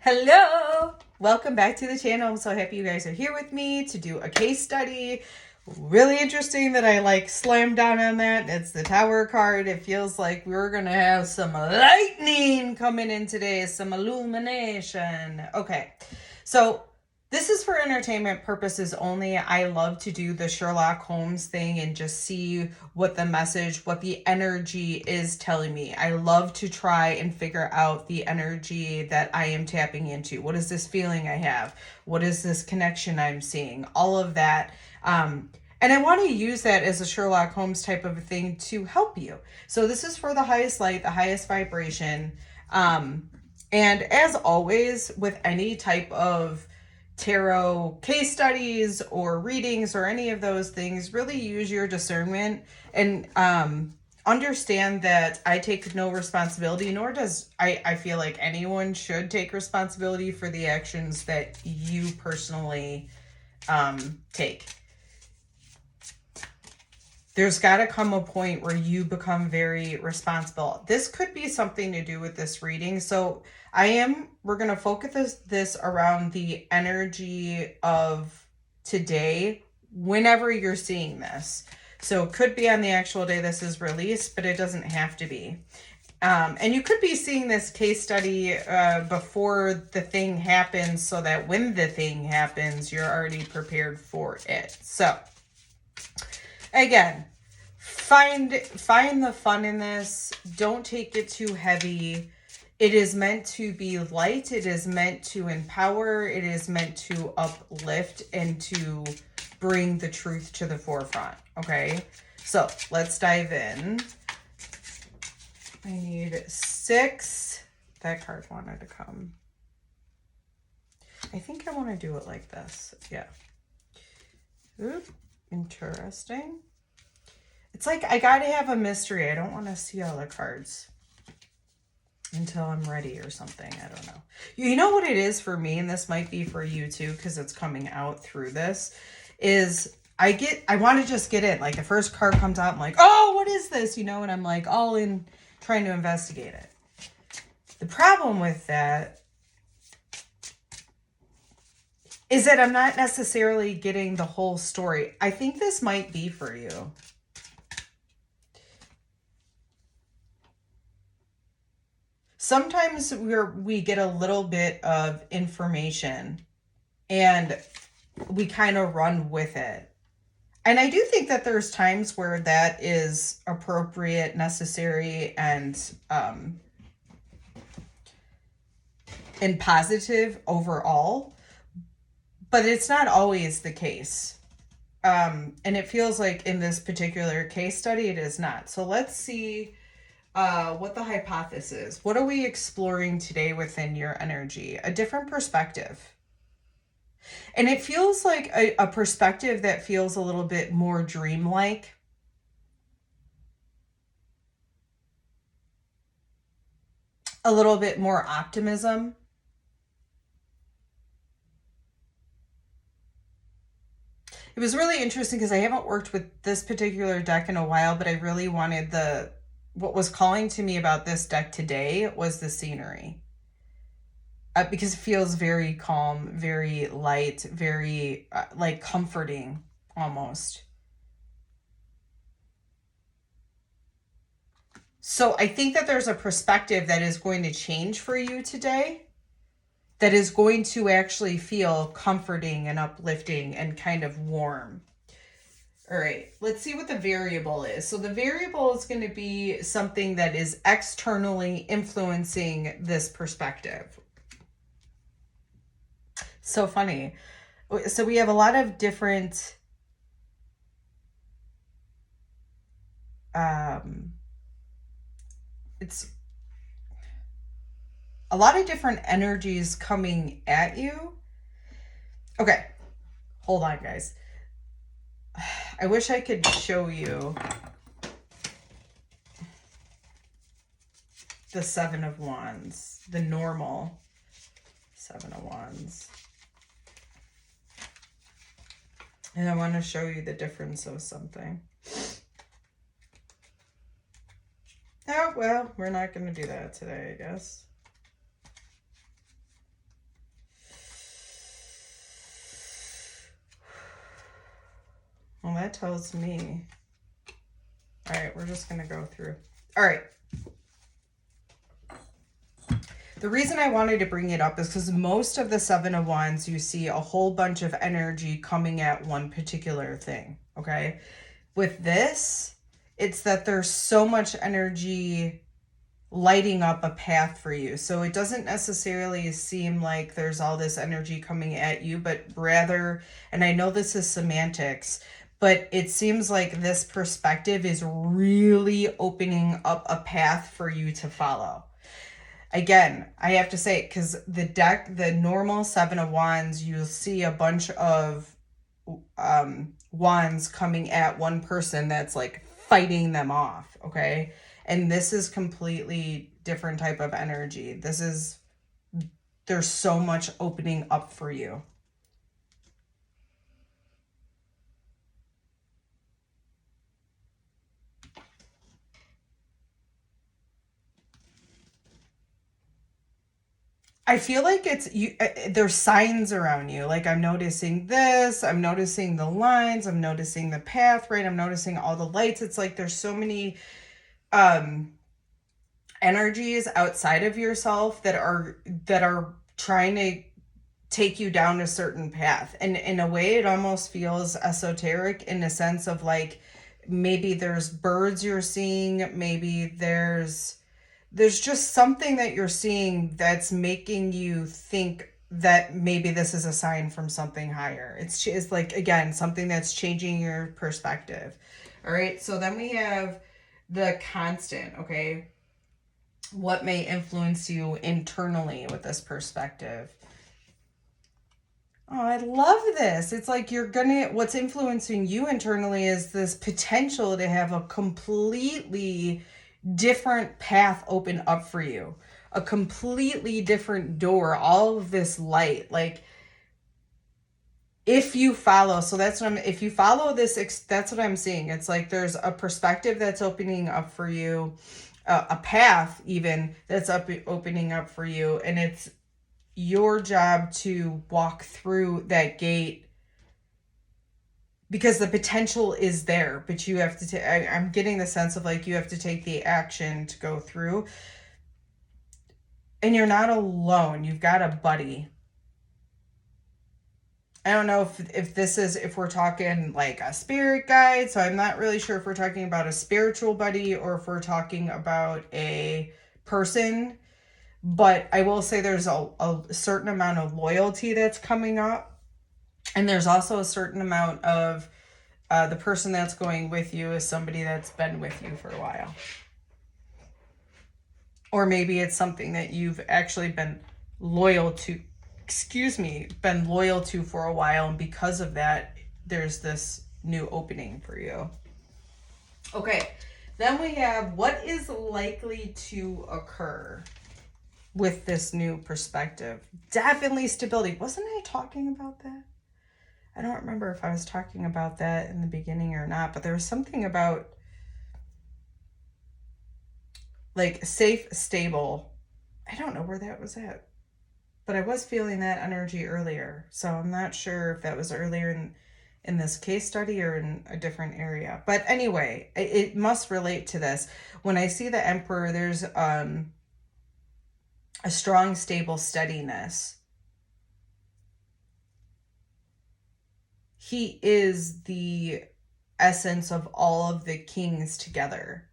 Hello! Welcome back to the channel. I'm so happy you guys are here with me to do a case study. Really interesting that I slammed down on that. It's the Tower card. It feels like we're going to have some lightning coming in today, some illumination. Okay, so this is for entertainment purposes only. I love to do the Sherlock Holmes thing and just see what the message, what the energy is telling me. I love to try and figure out the energy that I am tapping into. What is this feeling I have? What is this connection I'm seeing? All of that. And I want to use that as a Sherlock Holmes type of a thing to help you. So this is for the highest light, the highest vibration. And as always, with any type of tarot case studies or readings or any of those things, really use your discernment and understand that I take no responsibility, nor does I feel like anyone should take responsibility for the actions that you personally take. There's got to come a point where you become very responsible. This could be something to do with this reading. So we're going to focus this around the energy of today, whenever you're seeing this. So it could be on the actual day this is released, but it doesn't have to be. And you could be seeing this case study before the thing happens, so that when the thing happens, you're already prepared for it. So again, find the fun in this. Don't take it too heavy. It is meant to be light. It is meant to empower. It is meant to uplift and to bring the truth to the forefront. Okay, so let's dive in. I need 6. That card wanted to come. I think I want to do it like this. Yeah. Oop. Interesting. It's like I gotta have a mystery. I don't want to see all the cards until I'm ready or something. I don't know. You know what it is for me, and this might be for you too, because it's coming out through this, is I want to just get in. Like the first card comes out, I'm like, oh, what is this? And I'm like all in trying to investigate it. The problem with that is that I'm not necessarily getting the whole story. I think this might be for you. Sometimes we get a little bit of information and we kind of run with it. And I do think that there's times where that is appropriate, necessary, and positive overall. But it's not always the case. And it feels like in this particular case study, it is not. So let's see what the hypothesis is. What are we exploring today within your energy? A different perspective. And it feels like a perspective that feels a little bit more dreamlike. A little bit more optimism. It was really interesting because I haven't worked with this particular deck in a while, but I really wanted what was calling to me about this deck today was the scenery. Because it feels very calm, very light, very like comforting almost. So I think that there's a perspective that is going to change for you today, that is going to actually feel comforting and uplifting and kind of warm. All right, let's see what the variable is. So the variable is going to be something that is externally influencing this perspective. So funny. So we have a lot of different it's a lot of different energies coming at you. Okay, hold on, guys. I wish I could show you the 7 of Wands, the normal 7 of Wands. And I want to show you the difference of something. Oh, well, we're not going to do that today, I guess. that tells me. All right, we're just going to go through. All right. The reason I wanted to bring it up is because most of the Seven of Wands, you see a whole bunch of energy coming at one particular thing, okay? With this, it's that there's so much energy lighting up a path for you. So it doesn't necessarily seem like there's all this energy coming at you, but rather, and I know this is semantics, but it seems like this perspective is really opening up a path for you to follow. Again, I have to say, because the deck, the normal Seven of Wands, you'll see a bunch of wands coming at one person that's like fighting them off, okay? And this is completely different type of energy. There's so much opening up for you. I feel like there's signs around you. Like I'm noticing this, I'm noticing the lines, I'm noticing the path, right? I'm noticing all the lights. It's like there's so many energies outside of yourself that are trying to take you down a certain path. And in a way, it almost feels esoteric in the sense of like maybe there's birds you're seeing, maybe there's just something that you're seeing that's making you think that maybe this is a sign from something higher. It's like, again, something that's changing your perspective. All right. So then we have the constant. Okay. What may influence you internally with this perspective? Oh, I love this. It's like what's influencing you internally is this potential to have a completely different path open up for you, a completely different door, all of this light. Like if you follow, so if you follow this, that's what I'm seeing. It's like there's a perspective that's opening up for you, a path even that's opening up for you, and it's your job to walk through that gate because the potential is there, but you have to I'm getting the sense of like you have to take the action to go through. And you're not alone. You've got a buddy. I don't know if we're talking like a spirit guide, so I'm not really sure if we're talking about a spiritual buddy or if we're talking about a person. But I will say there's a certain amount of loyalty that's coming up. And there's also a certain amount of the person that's going with you is somebody that's been with you for a while. Or maybe it's something that you've actually been loyal to for a while. And because of that, there's this new opening for you. Okay, then we have what is likely to occur with this new perspective. Definitely stability. Wasn't I talking about that? I don't remember if I was talking about that in the beginning or not, but there was something about like safe, stable. I don't know where that was at, but I was feeling that energy earlier. So I'm not sure if that was earlier in this case study or in a different area. But anyway, it must relate to this. When I see the Emperor, there's a strong, stable steadiness. He is the essence of all of the kings together.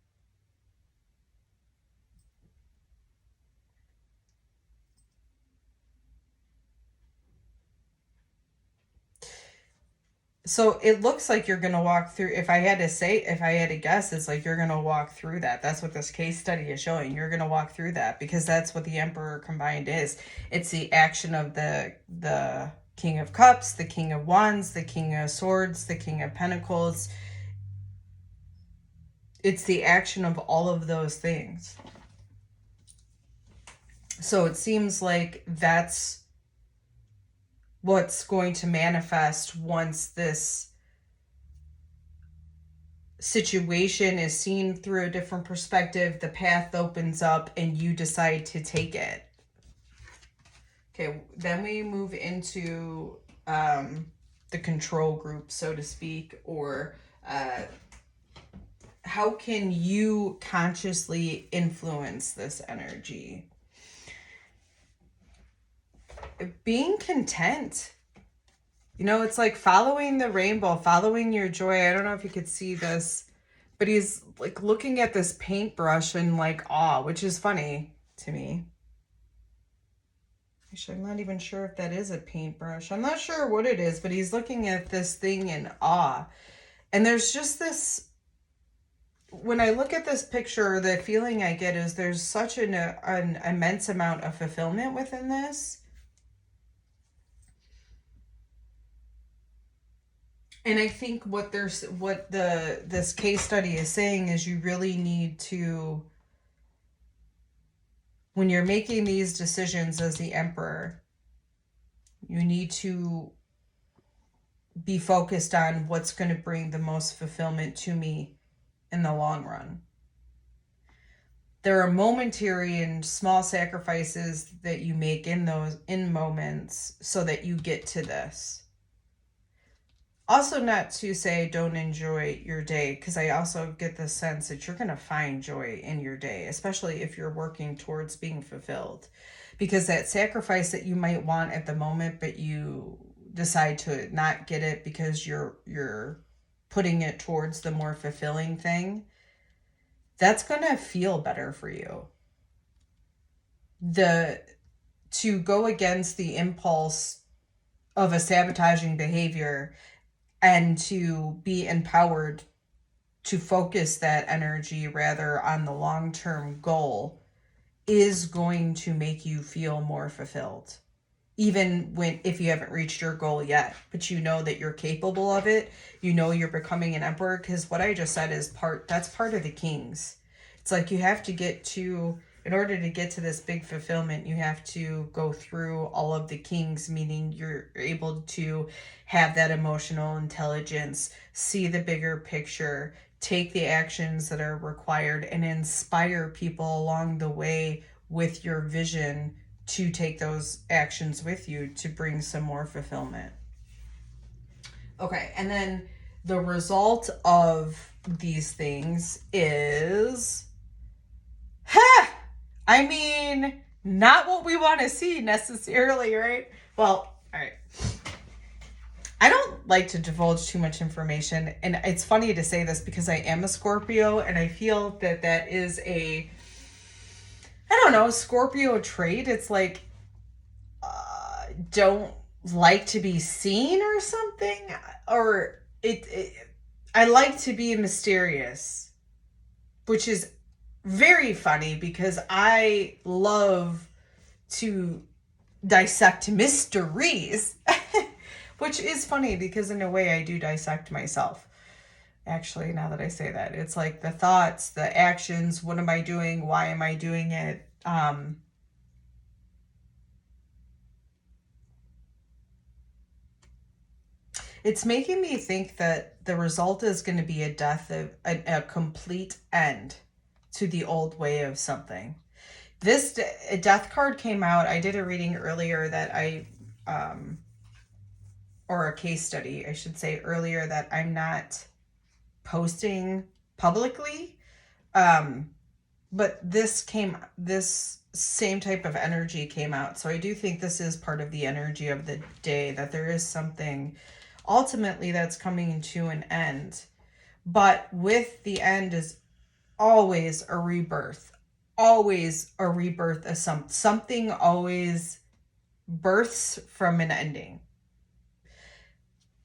So it looks like you're going to walk through, if I had to guess, it's like you're going to walk through that. That's what this case study is showing. You're going to walk through that because that's what the Emperor combined is. It's the action of the King of Cups, the King of Wands, the King of Swords, the King of Pentacles. It's the action of all of those things. So it seems like that's what's going to manifest once this situation is seen through a different perspective, the path opens up and you decide to take it. Okay, then we move into the control group, so to speak, or how can you consciously influence this energy? Being content. You know, it's like following the rainbow, following your joy. I don't know if you could see this, but he's like looking at this paintbrush in like awe, which is funny to me. Actually, I'm not even sure if that is a paintbrush. I'm not sure what it is, but he's looking at this thing in awe. And there's just this, when I look at this picture, the feeling I get is there's such an immense amount of fulfillment within this. And I think what this case study is saying is you really need to, when you're making these decisions as the emperor, you need to be focused on what's going to bring the most fulfillment to me in the long run. There are momentary and small sacrifices that you make in moments so that you get to this. Also, not to say don't enjoy your day, because I also get the sense that you're going to find joy in your day, especially if you're working towards being fulfilled. Because that sacrifice that you might want at the moment, but you decide to not get it because you're putting it towards the more fulfilling thing, that's going to feel better for you. To go against the impulse of a sabotaging behavior and to be empowered to focus that energy rather on the long-term goal is going to make you feel more fulfilled. Even if you haven't reached your goal yet, but you know that you're capable of it, you know you're becoming an emperor, because what I just said is that's part of the kings. It's like you have to get to, in order to get to this big fulfillment, you have to go through all of the kings, meaning you're able to have that emotional intelligence, see the bigger picture, take the actions that are required, and inspire people along the way with your vision to take those actions with you to bring some more fulfillment. Okay, and then the result of these things is, I mean, not what we want to see necessarily, right? Well, all right. I don't like to divulge too much information, and it's funny to say this because I am a Scorpio, and I feel that is a, I don't know, Scorpio trait. It's like, don't like to be seen or something, or I like to be mysterious, which is very funny because I love to dissect mysteries, which is funny because in a way I do dissect myself. Actually, now that I say that, it's like the thoughts, the actions, what am I doing? Why am I doing it? It's making me think that the result is going to be a death of a complete end to the old way of something. This death card came out. I did a reading earlier that or a case study, I should say, earlier that I'm not posting publicly. But this same type of energy came out. So I do think this is part of the energy of the day, that there is something ultimately that's coming to an end. But with the end is always a rebirth. Always a rebirth of something always births from an ending.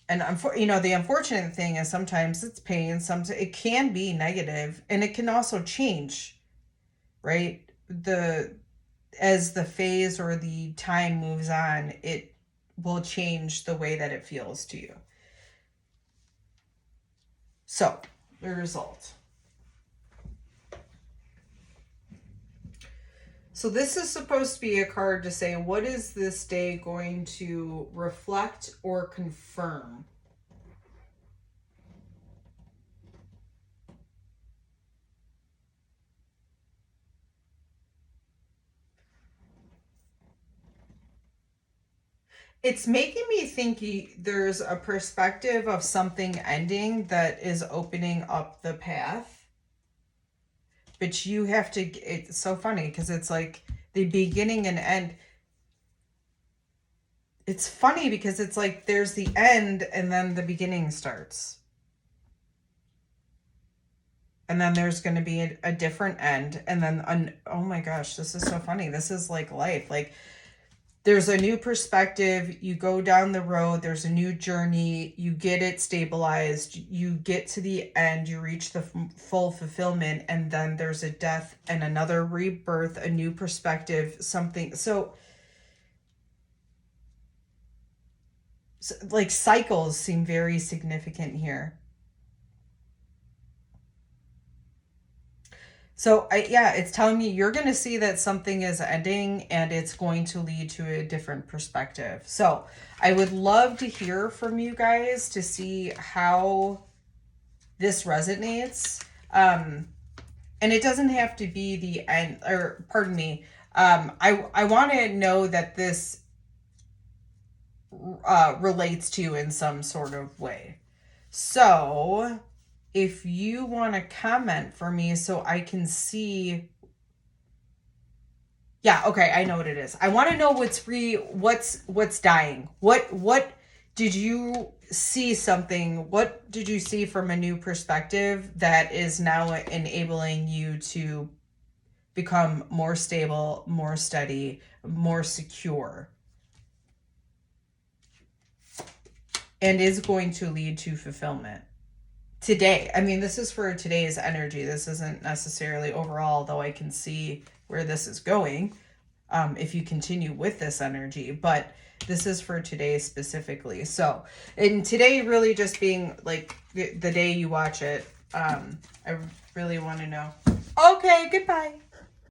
And the unfortunate thing is sometimes it's pain, sometimes it can be negative, and it can also change, right? As the phase or the time moves on, it will change the way that it feels to you. So, the result. So this is supposed to be a card to say, what is this day going to reflect or confirm? It's making me think there's a perspective of something ending that is opening up the path. But you have to, it's so funny because it's like the beginning and end. It's funny because it's like there's the end and then the beginning starts. And then there's going to be a different end. And then, oh my gosh, this is so funny. This is like life. Like, there's a new perspective. You go down the road. There's a new journey. You get it stabilized. You get to the end. You reach the full fulfillment. And then there's a death and another rebirth, a new perspective, something. So like cycles seem very significant here. So yeah, it's telling me you're going to see that something is ending and it's going to lead to a different perspective. So I would love to hear from you guys to see how this resonates. And it doesn't have to be the end, or pardon me. I want to know that this relates to you in some sort of way. So if you want to comment for me so I can see. Yeah, okay, I know what it is. I want to know what's dying. What did you see something? What did you see from a new perspective that is now enabling you to become more stable, more steady, more secure? And is going to lead to fulfillment. Today, I mean, this is for today's energy. This isn't necessarily overall, though I can see where this is going if you continue with this energy, but this is for today specifically. So, and today really just being like the day you watch it, I really want to know. Okay, goodbye.